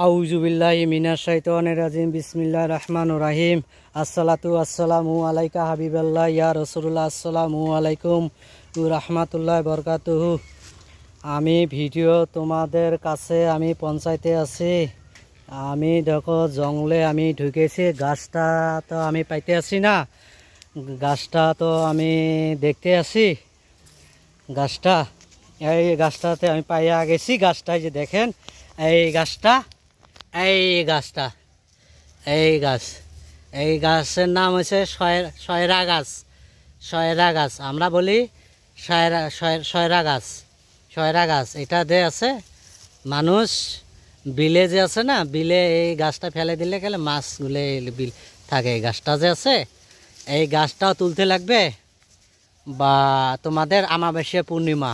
আউযুবিল্লাহি মিনাশ শাইতানির রাজিম বিসমিল্লাহির রহমানির রহিম আসসালাতু আসসালামু আলাইকা হাবিবাল্লাহ ইয়া রাসূলুল্লাহ আসসালামু আলাইকুম ওয়া রাহমাতুল্লাহি ওয়া বারাকাতুহু। আমি ভিডিও তোমাদের কাছে আমি পৌঁছাইতে আছি। আমি দেখো জঙ্গলে আমি ঢুকেছি, গাছটা তো আমি পাইতে আছি না, গাছটা তো আমি দেখতে আছি। গাছটা এই গাছটাতে আমি পাইয়া গেছি। গাছটাই যে দেখেন, এই গাছটা, এই গাছটা, এই গাছ, এই গাছের নাম হচ্ছে সয়রা গাছ। সয়রা গাছ আমরা বলি সয়রা গাছ। সয়রা গাছ এটা যে আছে, মানুষ বিলে যে আছে না, বিলে এই গাছটা ফেলে দিলে গেলে মাছগুলো বিল থাকে। এই গাছটা যে আছে, এই গাছটাও তুলতে লাগবে, বা তোমাদের আমাবস্যা পূর্ণিমা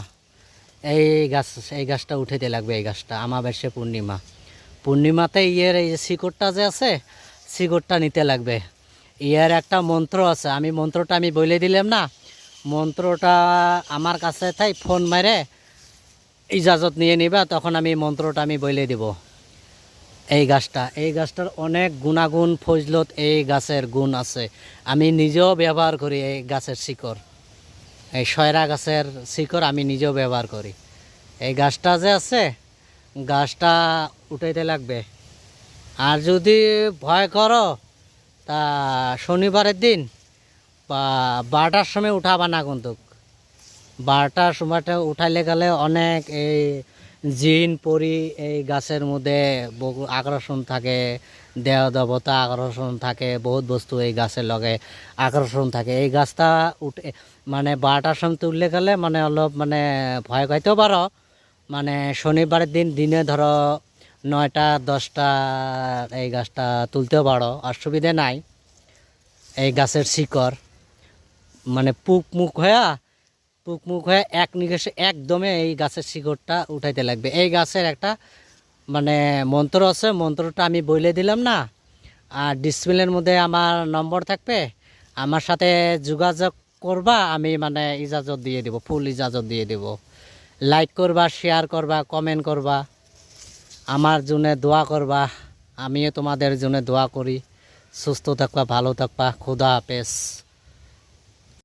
এই গাছটা উঠাইতে লাগবে। এই গাছটা আমাবস্যা পূর্ণিমাতে ইয়ের এই যে শিকড়টা যে আছে, শিকড়টা নিতে লাগবে। ইয়ের একটা মন্ত্র আছে, আমি মন্ত্রটা আমি বলে দিলাম না, মন্ত্রটা আমার কাছে তাই ফোন মারে ইজাজত নিয়ে নিবা, তখন আমি মন্ত্রটা আমি বলে দিব। এই গাছটার অনেক গুণাগুণ ফজলত এই গাছের গুণ আছে। আমি নিজেও ব্যবহার করি এই গাছের শিকড়, এই সয়রা গাছের শিকড় আমি নিজেও ব্যবহার করি। এই গাছটা যে আছে, গাছটা উঠাইতে লাগবে। আর যদি ভয় করো তা শনিবারের দিন বা 12টার সময় উঠাবা না, কিন্তু 12টার সময়টা উঠাইলে গেলে অনেক এই জিন পরি এই গাছের মধ্যে বহু আকর্ষণ থাকে, দেহ দেবতা আকর্ষণ থাকে, বহুত বস্তু এই গাছের লগে আকর্ষণ থাকে। এই গাছটা উঠে মানে 12টার সময় তুললে গেলে মানে অলপ মানে ভয় খাইতেও পারো। মানে শনিবারের দিন দিনে ধরো 9টা 10টা এই গাছটা তুলতেও পারো, অসুবিধে নাই। এই গাছের শিকড় মানে পুক মুখ হয়ে এক নিকেশে একদমে এই গাছের শিকড়টা উঠাইতে লাগবে। এই গাছের একটা মানে মন্ত্র আছে, মন্ত্রটা আমি বলে দিলাম না। আর ডিসপ্লের মধ্যে আমার নম্বর থাকবে, আমার সাথে যোগাযোগ করবা, আমি মানে ইজাজত দিয়ে দেব, ফুল ইজাজত দিয়ে দেব। লাইক করবা, শেয়ার করবা, কমেন্ট করবা, আমার জন্য দোয়া করবা। আমিও তোমাদের জন্য দোয়া করি। সুস্থ থাকবা, ভালো থাকবা। খুদা হাফেজ।